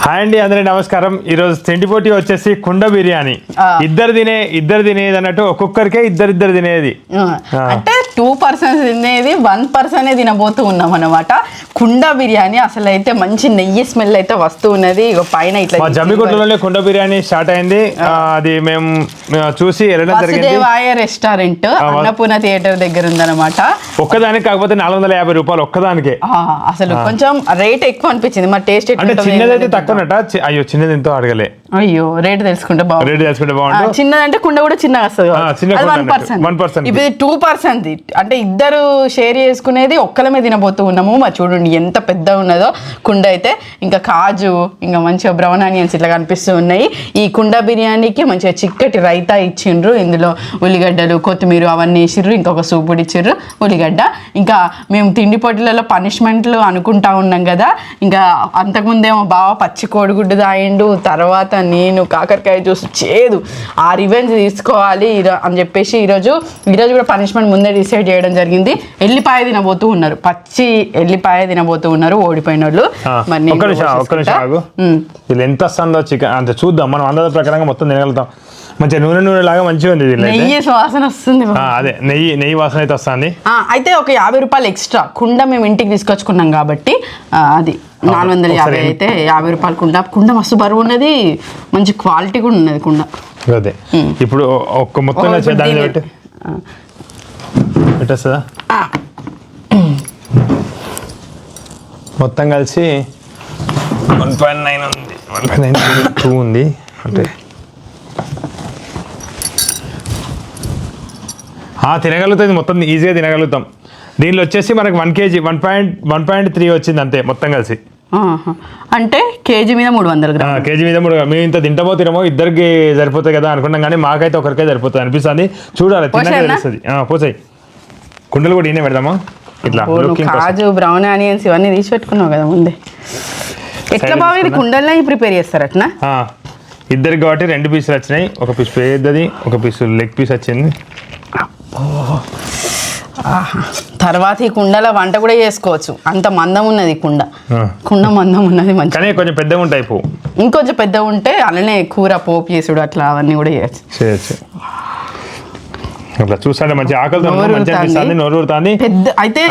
Hi అండి, అందరికీ నమస్కారం. ఈరోజు తిండిపోటీ వచ్చేసి కుండ బిర్యానీ. ఇద్దరు తినేది అన్నట్టు ఒక్కొక్కరికే ఇద్దరు తినేది. అంటే 2% తినేది 1% తినబోతూ ఉన్నాం అన్నమాట. కుండ బిర్యానీ అసలు అయితే మంచి నెయ్యి స్మెల్ అయితే వస్తూ ఉన్నది. పైన ఇట్లా జమ్మిగుంటలోనే కుండ బిర్యానీ స్టార్ట్ అయింది. అది మేము చూసి వెళ్ళడం జరిగింది. వసుదేవాయ రెస్టారెంట్ అన్నపూర్ణ థియేటర్ దగ్గర ఉందన్నమాట. ఒక్కదానికి కాకపోతే 450 రూపాయలు ఒక్కదానికే. అసలు కొంచెం రేట్ ఎక్కువ అనిపించింది. మరి టేస్ట్ అంటే చిన్నదైతే తక్కువ. అయ్యో చిన్నది ఎంతో అడగలే. అయ్యో రేట్ తెలుసుకుంటే బాగుంటుంది. చిన్నదంటే కుండ కూడా చిన్నగా వస్తుంది. 1%. ఇది 2%. అంటే ఇద్దరు షేర్ చేసుకునేది ఒక్కలమే తినబోతూ ఉన్నాము. మరి చూడండి ఎంత పెద్ద ఉన్నదో కుండ అయితే. ఇంకా కాజు, ఇంకా మంచిగా బ్రౌన్ ఆనియన్స్ ఇట్లా కనిపిస్తూ ఉన్నాయి. ఈ కుండ బిర్యానీకి మంచిగా చిక్కటి రైతా ఇచ్చిండ్రు. ఇందులో ఉల్లిగడ్డలు, కొత్తిమీర అవన్నీ వేసిర్రు. ఇంకొక సూప్ కూడా ఇచ్చిర్రు, ఉల్లిగడ్డ. ఇంకా మేము తిండి పొట్టిలలో పనిష్మెంట్లు అనుకుంటా ఉన్నాం కదా. ఇంకా అంతకుముందేమో బాగా పచ్చి కోడిగుడ్డు తాగిండు, తర్వాత నేను కాకరకాయ జ్యూస్ చేదు. ఆ రివెంజ్ తీసుకోవాలి అని చెప్పేసి ఈరోజు కూడా పనిష్మెంట్ ముందే డిసైడ్ చేయడం జరిగింది. ఎల్లిపాయ తినబోతూ ఉన్నారు, పచ్చి ఎల్లిపాయ తినబోతూ ఉన్నారు ఓడిపోయిన వాళ్ళు. మరి ఎంత వస్తుందో చికెన్ అంత చూద్దాం. మనం అందరి ప్రకారంగా మొత్తం తినగలుగుతాం. మంచిగా నూనె లాగా మంచిగా ఉంది. నెయ్యి వాసన వస్తుంది. అదే నెయ్యి వాసన అయితే వస్తుంది. అయితే ఒక 50 రూపాయలు ఎక్స్ట్రా. కుండ మేము ఇంటికి తీసుకొచ్చుకున్నాం కాబట్టి అది 450 అయితే 50 రూపాయలు కుండ మస్తు బరువు ఉన్నది, మంచి క్వాలిటీ కూడా ఉన్నది కుండ. అదే ఇప్పుడు ఒక్క మొత్తం పెట్టేస్తుందా మొత్తం కలిసి 1.9 ఉంది, 1.9 ఉంది. అంటే తినగలుగుతుంది, మొత్తం ఈజీగా తినగలుగుతాం. దీనిలో వచ్చేసి మనకి 1 kg 1.3 వచ్చింది అంతే మొత్తం కలిసి. అంటే కేజీ మీద 300 గ్రాములు. కేజీ మీద 300. మేము ఇంత తినమో ఇద్దరికి సరిపోతాయి కదా అనుకున్నాం, కానీ మాకైతే ఒకరికే సరిపోతుంది అనిపిస్తుంది. చూడాలి, తినగా తెలుస్తుంది. పోసాయి కుండలు కూడా ఈయనే పెడదామా? ఇట్లా కాజు, బ్రౌన్ ఆనియన్స్ ఇవన్నీ తీసి పెట్టుకున్నావు కదా ముందే. ఎట్లా బాగా ఇది కుండల్లో ప్రిపేర్ చేస్తారు అట్లా? ఇద్దరికి కాబట్టి 2 పీసులు వచ్చినాయి. ఒక పీస్ పెద్దది, ఒక పీసు లెగ్ పీస్ వచ్చింది. తర్వాత ఈ కుండలో వంట కూడా చేసుకోవచ్చు, అంత మందం ఉన్నది కుండ మందం ఉన్నది. మంచి కొంచెం పెద్దగా ఉంటాయి. ఇంకొంచెం పెద్దగా ఉంటే అలానే కూర పోపు చేసుడు అట్లా అవన్నీ కూడా చేయొచ్చు. అట్లా చూస్తాంటే మంచి ఆకలితో నోరు ఊరుతుంది. అయితే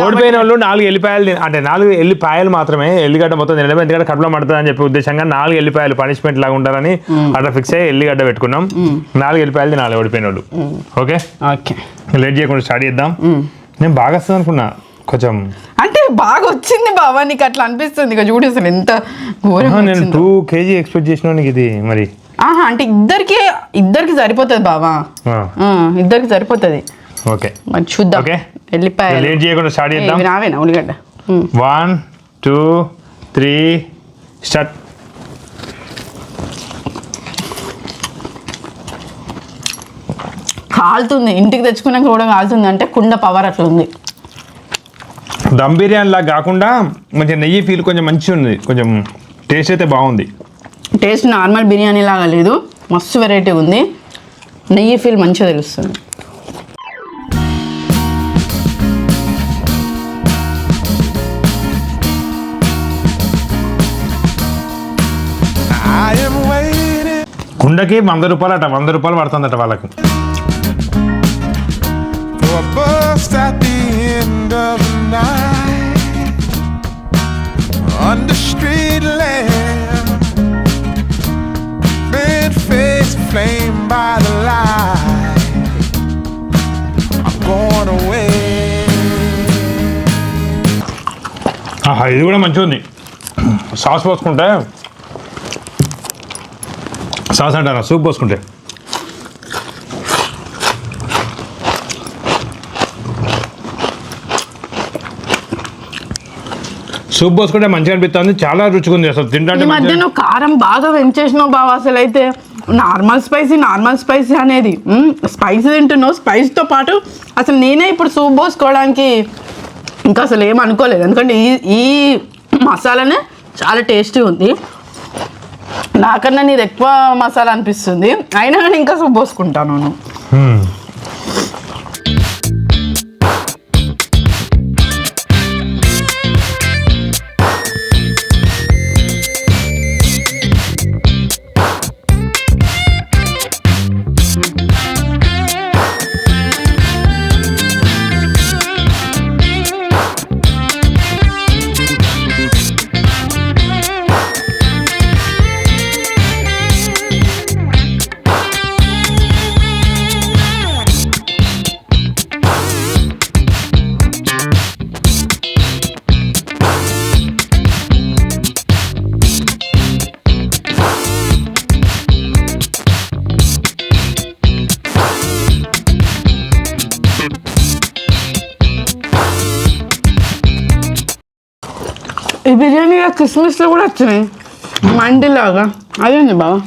ఓడిపోయిన వాళ్ళు 4 ఎల్లిపాయలు, అంటే 4 ఎల్లిపాయలు మాత్రమే, ఎల్లిగడ్డ మొత్తం తినలేదు. ఎందుకంటే కడుపులో మడుతుంది అని చెప్పి ఉద్దేశంగా 4 ఎల్లిపాయలు పనిష్మెంట్ లాగా ఉంటారని అట్లా ఫిక్స్ అయ్యి ఎల్లిగడ్డ పెట్టుకున్నాం. 4 ఎల్లిపాయలు తినాలి ఓడిపోయిన వాళ్ళు. ఓకే, లేట్ చేయకుండా స్టార్ట్ చేద్దాం. నేను బాగా వస్తుంది అనుకున్నా, కొంచెం అంటే బాగా వచ్చింది బాబా. నీకు అట్లా అనిపిస్తుంది ఇక చూడు అసలు ఎంత ఘోరంగా. నేను 2 kg ఎక్స్పెక్ట్ చేసిన ఇది మరి. అంటే ఇద్దరికి సరిపోతుంది బాబా, ఇద్దరికి సరిపోతుంది. ఓకే మరి చూద్దాం. వెళ్ళిపోయి లేట్ చేయకుండా స్టార్ట్ చేద్దాం. రావేనా ఉల్లిగడ్డ? 1 2 3 స్టార్ట్. కాలుతుంది, ఇంటికి తెచ్చుకున్నాక కూడా కాలుతుంది. అంటే కుండ పవర్ అట్లా ఉంది. దమ్ బిర్యానీ లాగా కాకుండా మంచిగా నెయ్యి ఫీల్ కొంచెం మంచిగా ఉంది. కొంచెం టేస్ట్ అయితే బాగుంది. టేస్ట్ నార్మల్ బిర్యానీ లాగా లేదు, మస్తు వెరైటీ ఉంది. నెయ్యి ఫీల్ మంచిగా తెలుస్తుంది. కుండకి 100 రూపాయలు అట, 100 రూపాయలు పడుతుందట వాళ్ళకి. Flame by the light, I'm going away. ఇది కూడా మంచిగా ఉంది. సాస్ పోసుకుంటే, సాస్ అంటారా, సూప్ పోసుకుంటే మంచిగా అనిపిస్తుంది. చాలా రుచిగా ఉంది అసలు తింటే. ఈ మధ్య నువ్వు కారం బాగా పెంచేసినావు బాబా. అసలు అయితే నార్మల్ స్పైసీ అనేది స్పైసీ తింటున్నావు. స్పైస్తో పాటు అసలు నేనే ఇప్పుడు సూప్ పోసుకోవడానికి ఇంకా అసలు ఏం అనుకోలేదు. ఎందుకంటే ఈ మసాలానే చాలా టేస్టీ ఉంది. నాకన్నా నీది ఎక్కువ మసాలా అనిపిస్తుంది, అయినా కానీ ఇంకా సూప్ పోసుకుంటాను. ఈ బిర్యానీ క్రిస్మస్లో కూడా వచ్చినాయి మండిలాగా అదేంది బావా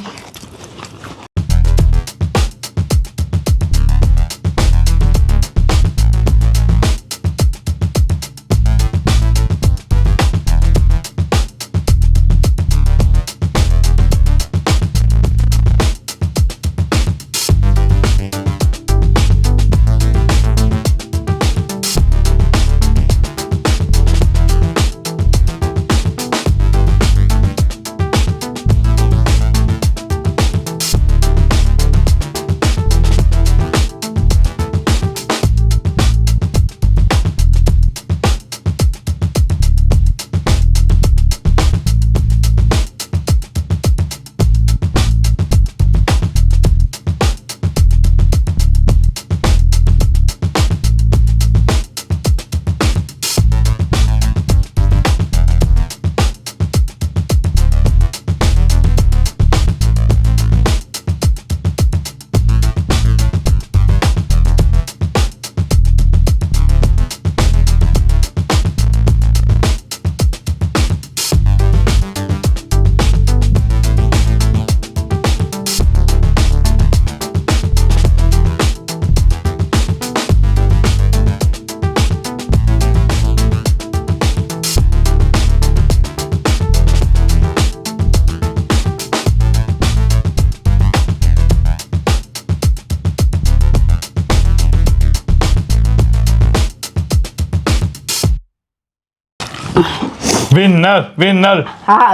winner winner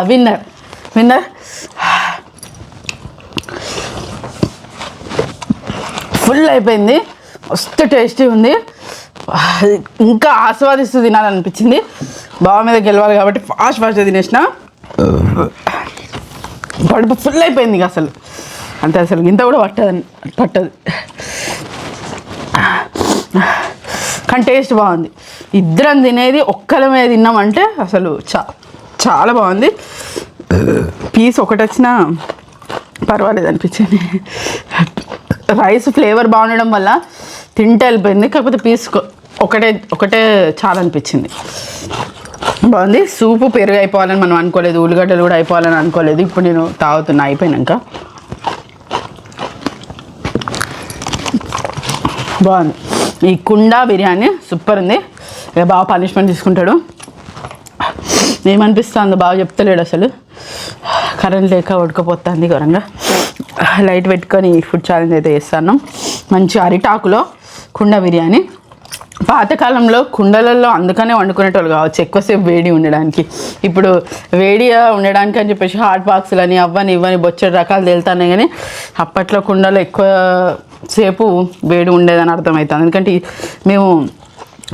winner winner full అయిపోయింది మస్తు టేస్టీ ఉంది ఇంకా ఆస్వాదిస్తూ తినాలనిపించింది బావ మీద గెలవాలి కాబట్టి ఫాస్ట్గా తినేసిన కడుపు ఫుల్ అయిపోయింది ఇక అసలు అంతే అసలు ఇంత కూడా పట్టదు కానీ టేస్ట్ బాగుంది ఇద్దరం తినేది ఒక్కల మీద తిన్నామంటే అసలు చాలా బాగుంది పీస్ ఒకటి వచ్చినా పర్వాలేదు అనిపించింది రైస్ ఫ్లేవర్ బాగుండడం వల్ల తింటే వెళ్ళిపోయింది కాకపోతే పీస్ ఒకటే చాలా అనిపించింది బాగుంది సూపు పెరుగు అయిపోవాలని మనం అనుకోలేదు ఉల్లిగడ్డలు కూడా అయిపోవాలని అనుకోలేదు ఇప్పుడు నేను తాగుతున్నా అయిపోయినాక బాగుంది ఈ కుండా బిర్యానీ సూపర్ ఉంది ఇక బాగా పనిష్మెంట్ తీసుకుంటాడు ఏమనిపిస్తుందో బాగా చెప్తలేడు అసలు కరెంట్ లేక ఉడకపోతుంది ఘోరంగా లైట్ పెట్టుకొని ఫుడ్ ఛాలెంజ్ అయితే చేస్తాను మంచి అరిటాకులో కుండ బిర్యానీ పాతకాలంలో కుండలలో అందుకనే వండుకునేటోళ్ళు కావచ్చు ఎక్కువసేపు వేడి ఉండడానికి ఇప్పుడు వేడిగా ఉండడానికి అని చెప్పేసి హాట్ బాక్సులని అవ్వని ఇవ్వని బొచ్చడి రకాలు తేలుతున్నాయి కానీ అప్పట్లో కుండలో ఎక్కువ సేపు వేడి ఉండేదని అర్థమవుతుంది ఎందుకంటే మేము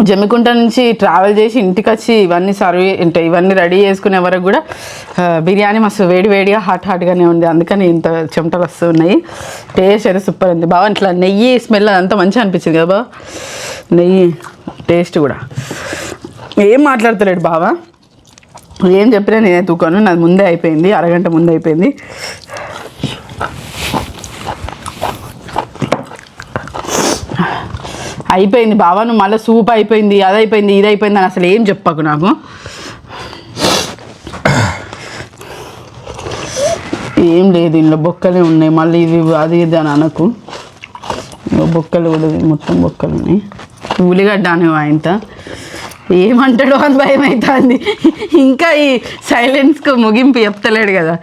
జమ్మికుంట నుంచి ట్రావెల్ చేసి ఇంటికి వచ్చి ఇవన్నీ రెడీ చేసుకునే వరకు కూడా బిర్యానీ మస్తు వేడిగా హాట్గానే ఉంది అందుకని ఇంత చెమటలు వస్తున్నాయి టేస్ట్ అయితే సూపర్ ఉంది బాగా ఇట్లా నెయ్యి స్మెల్ అదంతా మంచిగా అనిపించింది కదా బావ నెయ్యి టేస్ట్ కూడా ఏం మాట్లాడతలేడు బావ ఏం చెప్పినా నేనే తూకాను నాది ముందే అయిపోయింది అరగంట ముందే అయిపోయింది అయిపోయింది బావా నువ్వు మళ్ళీ సూప్ అయిపోయింది అది అయిపోయింది ఇది అయిపోయింది అని అసలు ఏం చెప్పకు నాకు ఏం లేదు ఇంట్లో బొక్కలే ఉన్నాయి మళ్ళీ ఇది అది ఇది అని అనకు బొక్కలు కూడా మొత్తం బొక్కలు ఉన్నాయి ఉల్లిగడ్డ అనేవా ఇంత ఏమంటాడో అని భయం అవుతుంది ఇంకా ఈ సైలెన్స్కు ముగింపు చెప్తలేడు కదా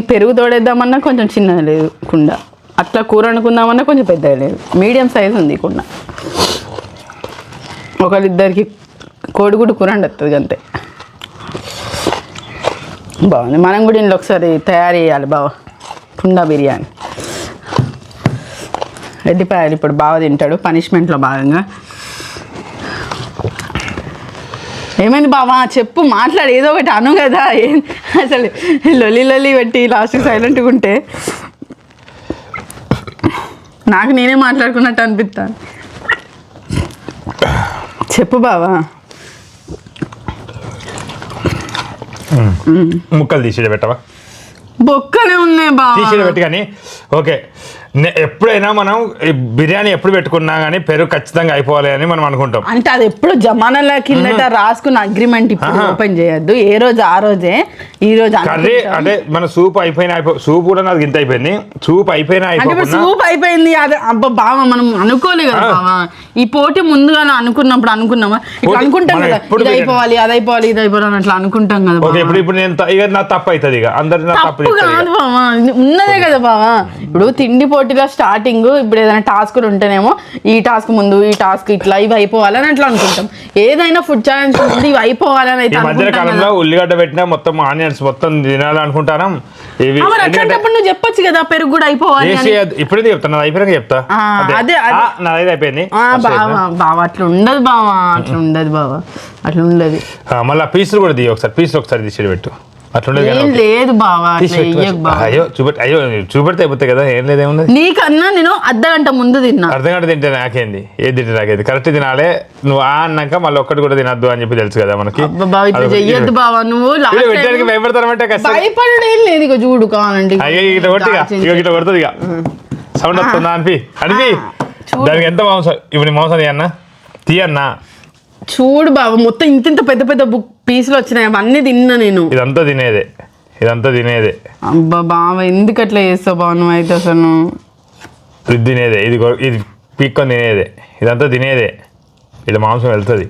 పెరుగు తోడేద్దామన్నా కొంచెం చిన్నగా లేదు కుండ అట్లా కూర వండుకుందామన్నా కొంచెం పెద్దగా లేదు మీడియం సైజు ఉంది కుండ ఒకరిద్దరికి కోడిగుడ్డు కూర వండుతుంది అంతే బాగుంది మనం కూడా ఇంట్లో ఒకసారి తయారు చేయాలి బావ కుండ బిర్యానీ ఎల్లిపాయలు ఇప్పుడు బాగా తింటాడు పనిష్మెంట్లో భాగంగా ఏమైంది బావా చెప్పు మాట్లాడు ఏదో ఒకటి అను కదా అసలు లొల్లి పెట్టి లాస్ట్ సైలెంట్గా ఉంటే నాకు నేనే మాట్లాడుకున్నట్టు అనిపిస్తాను చెప్పు బావా ముక్కలు తీసి పెట్టవా బొక్కనే ఉన్నాయి బావా తీసి పెట్టి కానీ ఓకే ఎప్పుడైనా మనం ఈ బిర్యానీ ఎప్పుడు పెట్టుకున్నా కానీ పెరుగు ఖచ్చితంగా అయిపోవాలి అని మనం అనుకుంటాం. అంటే అది ఎప్పుడు జమానాల కిందట రాసుకున్న అగ్రిమెంట్ ఇప్పుడు ఓపెన్ చేయొద్దు, ఏ రోజు ఆ రోజే. ఈ రోజు కర్రీ అంటే మన సూప్ అయిపోయినా సూప్ కూడా నాకు ఇంత అయిపోయింది, సూప్ అయిపోయినా సూప్ అయిపోయింది. అదే అబ్బా బావ మనం అనుకోలేదు కదా బావా, ఈ పోటీ ముందుగానే అనుకున్నప్పుడు అనుకున్నామా, ఇట్లా అనుకుంటాం కదా ఇది అయిపోవాలి అది అయిపోవాలి ఇది అయిపోవాలి అని అట్లా అనుకుంటాం కదా. ఇప్పుడు నేను ఇక నా తప్పు అవుతుంది, ఇక అందరి తప్పు కాదు బావా, ఉన్నదే కదా బావా. ఇప్పుడు తిండి పోటీలో స్టార్టింగ్ ఇప్పుడు ఏదైనా టాస్క్ ఉంటేనేమో ఈ టాస్క్ ముందు ఈ టాస్క్ ఇట్లా ఇవి అయిపోవాలని అట్లా అనుకుంటాం. ఏదైనా ఫుడ్ ఛాలెంజ్ ముందు ఇవి అయిపోవాలని అయితే మధ్య కాలంలో ఉల్లిగడ్డ పెట్టినా మొత్తం ఆనియన్స్ మొత్తం తినాలనుకుంటాను. అట్లాంటప్పుడు నువ్వు చెప్పొచ్చు కదా పెరుగు కూడా అయిపోవాలి. ఇప్పుడే చెప్తా, నాది అయిపోయాక చెప్తా. అదే నాది అయిపోయింది బావా, అట్లా ఉండదు బావా, అట్లా ఉండదు బావా, అట్లా ఉండదు. మళ్ళీ పీసులు కూడా దిగి ఒకసారి, పీసులు ఒకసారి తీసి పెట్టు. లేదు బావా, అయ్యో చూపెడితే అయిపోతాయి కదా, ఏం లేదేముంది. నీకన్నా నేను అర్ధగంట ముందు తిన్నా. అర్ధగంట తింటే నాకేంది, ఏది తింటే నాకేది, కరెక్ట్ తినాలే. నువ్వు అన్నాక మళ్ళీ ఒక్కటి కూడా తినద్దు అని చెప్పి తెలుసు కదా మనకి. చెయ్యొద్దు బావా, నువ్వు భయపడతారంటే భయపడడం ఏం లేదు. ఇక చూడు కావాలంటే అయ్యో ఇట్లా కొట్టిగా, ఇట్లా కొడుతుంది ఇక సౌండ్ వస్తుందా అనిపి దానికి ఎంత మాంసం. ఇప్పుడు నీ మాంసం తీయన్నా చూడు బాబు, మొత్తం ఇంత పెద్ద పెద్ద పీసులు వచ్చినాయి, అవన్నీ తిన్నా నేను. ఇదంతా తినేదే. అబ్బా బావ, ఎందుకు అట్లా చేస్తావు బావ నువ్వు అయితే అసలు. ఇది తినేదే, ఇది పీక్కొని తినేదే, ఇదంతా తినేదే. ఇలా మాంసం వెళ్తుంది,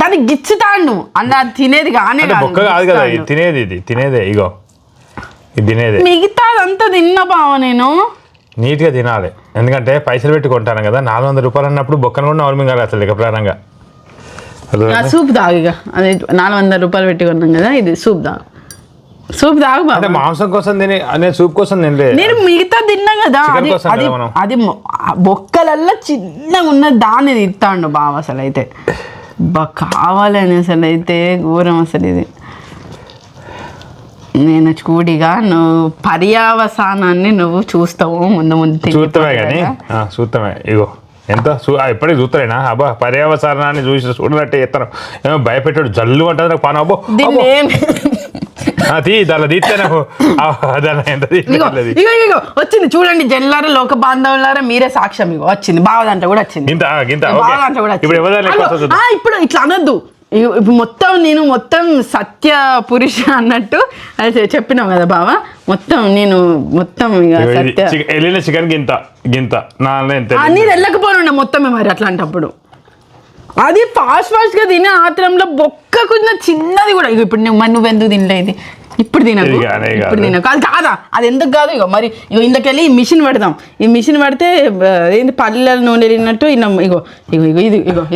దాన్ని గిచ్చుతాడు అలా తినేది కానీ బొక్క కాదు కదా, ఇది తినేదే. ఇగో ఇది తినేదే. మిగతా అంతా తిన్నా బావ నేను. నీట్గా తినాలి, ఎందుకంటే పైసలు పెట్టి కొంటాను కదా. 400 రూపాయలు అన్నప్పుడు బొక్కను కూడా నవరు మింగాలి అసలు ఇక ప్రారంగా. సూప్ తాగిగా, అదే 400 రూపాయలు పెట్టి కొన్నాం కదా, ఇది సూప్ తాగు బాబు. మాంసం కోసం నేను సూప్ కోసం నేను మిగతా తిన్నా కదా, అది బొక్కలల్లా చిన్నగా ఉన్న దాన్ని తిత్తాండు బావ. అసలు అయితే కావాలని అసలు అయితే ఘోరం అసలు ఇది. నేను చూడిగా నువ్వు పర్యావసానాన్ని నువ్వు చూస్తావు ముందు చూస్తామే కానీ చూస్తామే. ఇగో ఎంత ఎప్పటికీ చూస్తారేనా అబ్బా, పర్యావసానాన్ని చూడనట్టే చెప్తాను. ఏమో భయపెట్టాడు జల్లు అంటుంది నాకు పాను. అబ్బో దానిలో తీస్తే నాకు వచ్చింది చూడండి. జల్లారా లోక బాంధవులారా మీరే సాక్ష్యం. ఇగో వచ్చింది బావ దాంట్లో కూడా వచ్చింది. ఇప్పుడు ఇట్లా అనొద్దు. ఇప్పుడు మొత్తం సత్య పురుష అన్నట్టు అయితే చెప్పినావు కదా బావ. మొత్తం ఇక సత్య వెళ్ళిన చికెన్ గింత అన్నీ వెళ్ళకపోయినా మొత్తమే మరి. అట్లాంటప్పుడు అది ఫాస్ట్ గా తినే ఆత్రంలో బొక్కకు చిన్నది కూడా. ఇక ఇప్పుడు నువ్వెందుకు తినలేదు, ఇప్పుడు తినకు అది కాదా, అది ఎందుకు కాదు. ఇగో మరి ఇగో ఇందుకెళ్ళి ఈ మిషన్ పెడదాం. ఈ మిషన్ పెడితే ఏంది పల్లెల నూనె వెళ్ళినట్టు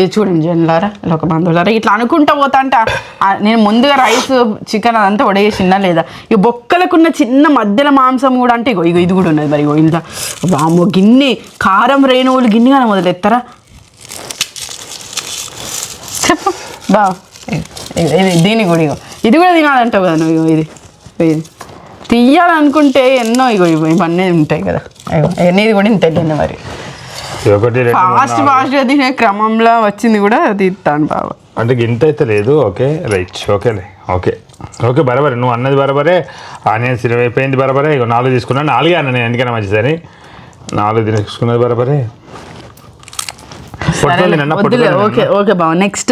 ఇది చూడండి జన్లారా ఒక బంధువులారా ఇట్లా అనుకుంటా పోతా అంట. నేను ముందుగా రైస్ చికెన్ అదంతా ఉడేసిందా లేదా. ఇక బొక్కలకున్న చిన్న మధ్యలో మాంసం కూడా అంటే ఇగో ఇది కూడా ఉన్నది. మరి ఇగో ఇంత వామో గిన్నె కారం రేణువులు గిన్నెగా మొదలెత్తారా చెప్పు బా. దీన్ని కూడా ఇది కూడా తినాలంటావు కదా నువ్వు. ఇది తీయాలనుకుంటే ఎన్నో ఇవన్నీ ఉంటాయి కదా. నీది కూడా ఇంత వెళ్ళింది మరి. ఫాస్ట్గా తినే క్రమంలో వచ్చింది కూడా తీస్తాను బాబా. అంటే గింత అయితే లేదు. ఓకే రైట్, ఓకే బరాబరే. నువ్వు అన్నది బరాబరే. ఆనియన్స్ 20 అయిపోయింది బరాబరే. ఇక 4 తీసుకున్నాను. 4 అన్న నేను ఎందుకైనా మంచిదని 4 తీసుకున్నది బరాబరే. ఓకే బావ. నెక్స్ట్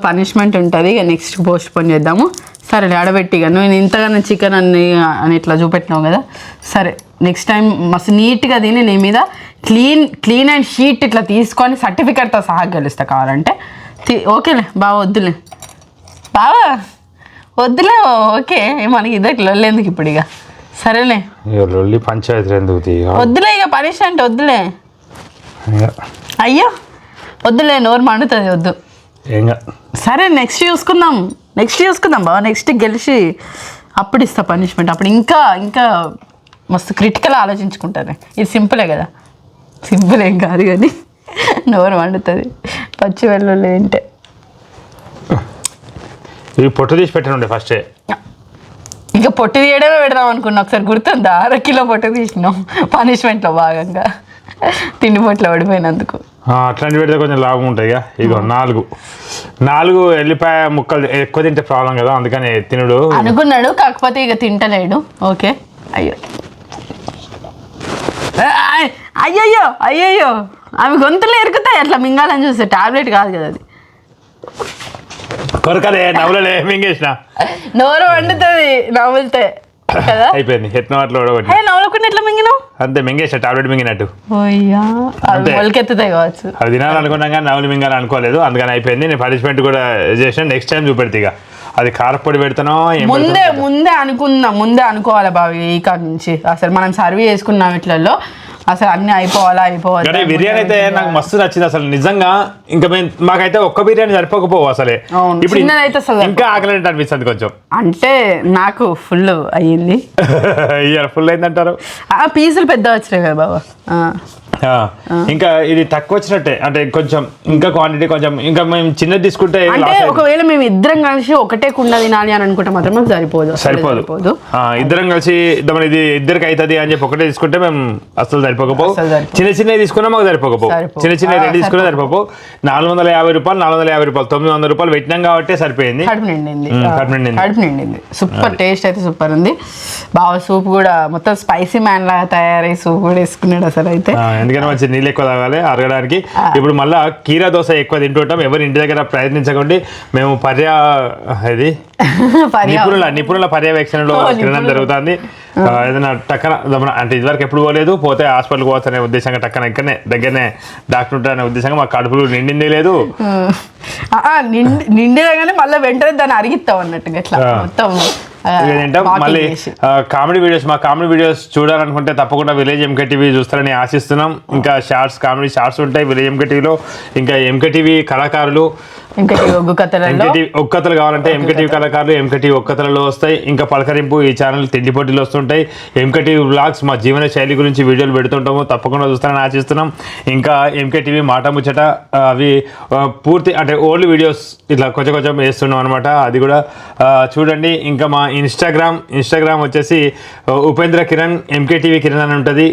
పనిష్మెంట్ ఉంటుంది. ఇక నెక్స్ట్ పోస్ట్ పోన్ చేద్దాము. సరే ఆడబెట్టిగా నువ్వు ఇంతగానో చికెన్ అని ఇట్లా చూపెట్టినావు కదా. సరే నెక్స్ట్ టైం మస్తు నీట్గా తిని నీ మీద క్లీన్ అండ్ షీట్ ఇట్లా తీసుకొని సర్టిఫికేట్తో సహా గెలుస్తా కావాలంటే. ఓకేలే బావ, వద్దులే ఓకే. మనకి ఇద్దరికి లొల్లేందుకు ఇప్పుడు ఇక. సరేలే పంచాయతీ వద్దులే ఇక పనిష్మెంట్ వద్దులే. అయ్యో వద్దులే, నోరు మండుతుంది, వద్దు. సరే నెక్స్ట్ చూసుకుందాం బావ. నెక్స్ట్ గెలిచి అప్పుడు ఇస్తా పనిష్మెంట్. అప్పుడు ఇంకా మస్తు క్రిటికల్ ఆలోచించుకుంటాను. ఇది సింపులే కదా, సింపుల్ ఏం కాదు కానీ నోరు మండుతుంది పచ్చి వెల్లుల్లి తింటే. పొట్టు తీసి పెట్టండి ఫస్టే. ఇంకా పొట్టు తీయడమే పెడదాం అనుకున్నా. ఒకసారి గుర్తుందా, 1 కిలో పొట్టు తీసినాం పనిష్మెంట్లో భాగంగా తిండి పొట్లో పడిపోయినందుకు. అట్లాంటి పెడితే కొంచెం లాభం ఉంటాయి. ఇక 4 ఎల్లిపాయ ముక్కలు ఎక్కువ తింటే ప్రాబ్లం కదా, అందుకని తినడు అనుకున్నాడు. కాకపోతే ఇక తింటలేడు. ఓకే అయ్యో అయ్యయ్యో అయ్యయ్యో అవి గొంతులో ఎరుకుతాయి అట్లా మింగాలని చూస్తే టాబ్లెట్ కాదు కదా అది. కొరకలే నవ్వులే మింగేసిన నోరు వండుతుంది నవ్వులితే కదా. అయిపోయింది ఎట్నో అట్లా నవ్వులకుండా ఎట్లా మింగినావు? అంతే మింగేసిన టాబ్లెట్ మింగినట్టు. అవి మొలకెత్తుతాయి కావచ్చు. అవి తినాలనుకున్నాం కానీ నవ్వులు మింగాలని అనుకోలేదు, అందుకని అయిపోయింది. నేను పనిష్మెంట్ కూడా చేసిన, నెక్స్ట్ టైం చూపెడితే ఇక అది కారపొడి పెడతానో ముందే అనుకోవాలి బావి. ఈ కాడ నుంచి అసలు మనం సర్వీ చేసుకున్నాం వీటిలలో అసలు అన్ని అయిపోవాలి. బిర్యానీ అయితే నాకు మస్తు నచ్చింది అసలు నిజంగా. ఇంకా మాకైతే ఒక్క బిర్యానీ సరిపోకపోవు అసలే. ఇప్పుడు ఇంకా ఆకలి అనిపిస్తుంది కొంచెం. అంటే నాకు ఫుల్ అయ్యింది. ఫుల్ అయిందంటారు. పీసులు పెద్ద వచ్చినాయి కదా బాబా. ఇంకా ఇది తక్కువ వచ్చినట్టే, అంటే కొంచెం ఇంకా క్వాంటిటీ కొంచెం ఇంకా మేము చిన్నది తీసుకుంటే. అంటే ఒకవేళ మేము ఇద్దరం కలిసి ఒకటే కుండ తినాలి అని అనుకుంటే మాత్రం మాకు సరిపోదు. ఇద్దరం కలిసి ఇది ఇద్దరికి అవుతుంది అని చెప్పి ఒకటే తీసుకుంటే మేము అసలు సరిపోకపో. చిన్నవి తీసుకున్నా మాకు సరిపోకపో. చిన్న రెడీ తీసుకున్నా సరిపోపు. 450 రూపాయలు 450 రూపాయలు 900 రూపాయలు పెట్టినాం కాబట్టి సరిపోయింది. కడుపు నిండింది. సూపర్ టేస్ట్ అయితే సూపర్ ఉంది. బాగా సూప్ కూడా మొత్తం స్పైసీ మ్యాన్ లాగా తయారై సూప్ కూడా వేసుకున్నాడు అసలు. అయితే ఎందుకంటే మంచి నీళ్ళు ఎక్కువ తాగాలి అరగడానికి. ఇప్పుడు మళ్ళీ కీరా దోశ ఎక్కువ తింటుంటాం. ఎవరి ఇంటి దగ్గర ప్రయత్నించకండి. మేము నిపుణుల పర్యవేక్షణలో తినడం జరుగుతుంది. ఏదైనా టక్కన అంటే ఇదివరకు ఎప్పుడు పోలేదు, పోతే హాస్పిటల్కి పోవచ్చనే ఉద్దేశంగా టక్కన ఇక్కడనే దగ్గరనే డాక్టర్ ఉంటారనే ఉద్దేశంగా మా కడుపులు నిండిందే లేదు. నిండిగానే మళ్ళీ వెంటనే దాన్ని అరిగిస్తాం అన్నట్టుగా ఇట్లా మొత్తం. మళ్ళీ కామెడీ వీడియోస్ చూడాలనుకుంటే తప్పకుండా విలేజ్ ఎంకే టీవీ చూస్తారని ఆశిస్తున్నాం. ఇంకా కామెడీ షార్ట్స్ ఉంటాయి విలేజ్ ఎంకే టీవీలో. ఇంకా ఎంకే టీవీ కళాకారులు ఒక్కతలు కావాలంటే ఎంకే టీవీ కళాకారులు ఎంకే టీవీ ఒక్కతలలో వస్తాయి. ఇంకా పలకరింపు ఈ ఛానల్ తిండి పోటీలు వస్తుంటాయి. ఎంకే టీవీ వ్లాగ్స్ మా జీవన శైలి గురించి వీడియోలు పెడుతుంటాము, తప్పకుండా చూస్తారని ఆశిస్తున్నాం. ఇంకా ఎంకే టీవీ మాట ముచ్చట అవి పూర్తి అంటే ఓల్డ్ వీడియోస్ ఇట్లా కొంచెం వేస్తున్నాం అనమాట, అది కూడా చూడండి. ఇంకా మా ఇన్స్టాగ్రామ్ వచ్చేసి ఉపేంద్ర కిరణ్ ఎంకే టీవీ కిరణ్ అని ఉంటుంది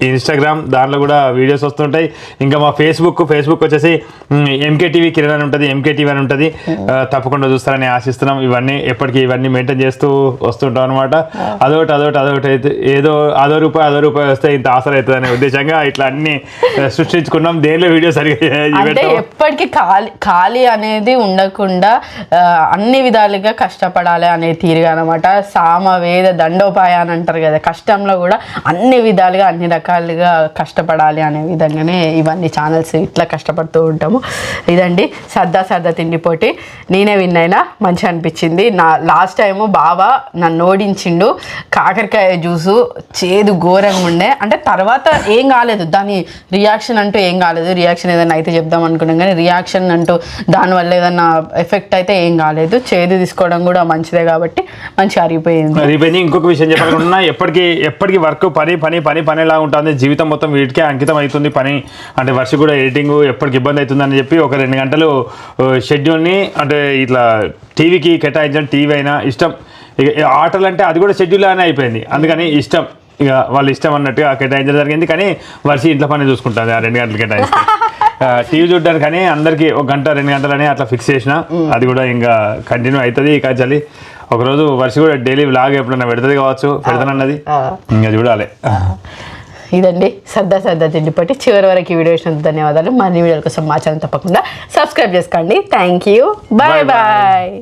ఇన్స్టాగ్రామ్, దాంట్లో కూడా వీడియోస్ వస్తుంటాయి. ఇంకా మా ఫేస్బుక్ వచ్చేసి ఎంకే టీవీ కిరణ్ అని ఉంటుంది, ఎంకే టీవీ అని ఉంటుంది, తప్పకుండా చూస్తారని ఆశిస్తున్నాం. ఎప్పటికీ ఇవన్నీ మెయింటైన్ చేస్తూ వస్తుంటాం అనమాట. అదొకటి అయితే ఏదో అదో రూపాయి వస్తే ఇంత ఆసర అవుతుంది అనే ఉద్దేశంగా ఇట్లా అన్ని సృష్టించుకున్నాం. దేనిలో వీడియో సరిగ్గా ఎప్పటికీ ఖాళీ అనేది ఉండకుండా అన్ని విధాలుగా కష్టపడాలి అనే తీరుగా అనమాట. సామవేద దండోపాయ అని అంటారు కదా, కష్టంలో కూడా అన్ని విధాలుగా అన్ని రకాలుగా కష్టపడాలి అనే విధంగానే ఇవన్నీ ఛానల్స్ ఇట్లా కష్టపడుతూ ఉంటాము. ఇదండి సరదా తిండి పోటీ. నేనే విన్ అయినా, మంచిగా అనిపించింది. నా లాస్ట్ టైము బాబా నన్ను ఓడించిండు. కాకరకాయ జ్యూసు చేదు ఘోరంగా ఉండే, అంటే తర్వాత ఏం కాలేదు, దాని రియాక్షన్ అంటూ ఏం కాలేదు. రియాక్షన్ ఏదైనా అయితే చెప్దాం అనుకున్నాం కానీ రియాక్షన్ అంటూ దానివల్ల ఏదన్నా ఎఫెక్ట్ అయితే ఏం కాలేదు. చేదు తీసుకోవడం కూడా మంచిదే కాబట్టి మంచిగా అరిగిపోయింది. ఇంకొక విషయం చెప్పాలనుకున్నా, ఎప్పటికీ వర్క్ పనిలా ఉంటుంది. జీవితం మొత్తం వీటికే అంకితం అవుతుంది. పని అంటే వర్ష కూడా ఎడిటింగ్ ఎప్పటికి ఇబ్బంది అవుతుందని చెప్పి ఒక 2 గంటలు షెడ్యూల్ని అంటే ఇట్లా టీవీకి కేటాయించడం. టీవీ అయినా ఇష్టం, ఇక ఆటలు అంటే అది కూడా షెడ్యూల్ అనే అయిపోయింది. అందుకని ఇష్టం, ఇక వాళ్ళ ఇష్టం అన్నట్టుగా కేటాయించడం జరిగింది. కానీ వర్ష ఇంట్లో పని చూసుకుంటుంది ఆ 2 గంటలు కేటాయిస్తే. టీవీ చూడడానికి కానీ అందరికీ 1 గంట 2 గంటలని అట్లా ఫిక్స్ చేసిన, అది కూడా ఇంకా కంటిన్యూ అవుతుంది. ఇక చలి ఒకరోజు వర్ష కూడా డైలీ వ్లాగ్ ఎప్పుడన్నా పెడుతుంది కావచ్చు, పెడతానన్నది, ఇంకా చూడాలి. ఇదండి సరదా తిండి పట్టి చివరి వరకు ఈ వీడియో ఇచ్చినందుకు ధన్యవాదాలు. మరిన్ని వీడియోల కోసం మా ఛానల్ తప్పకుండా సబ్స్క్రైబ్ చేసుకోండి. Thank you. బాయ్.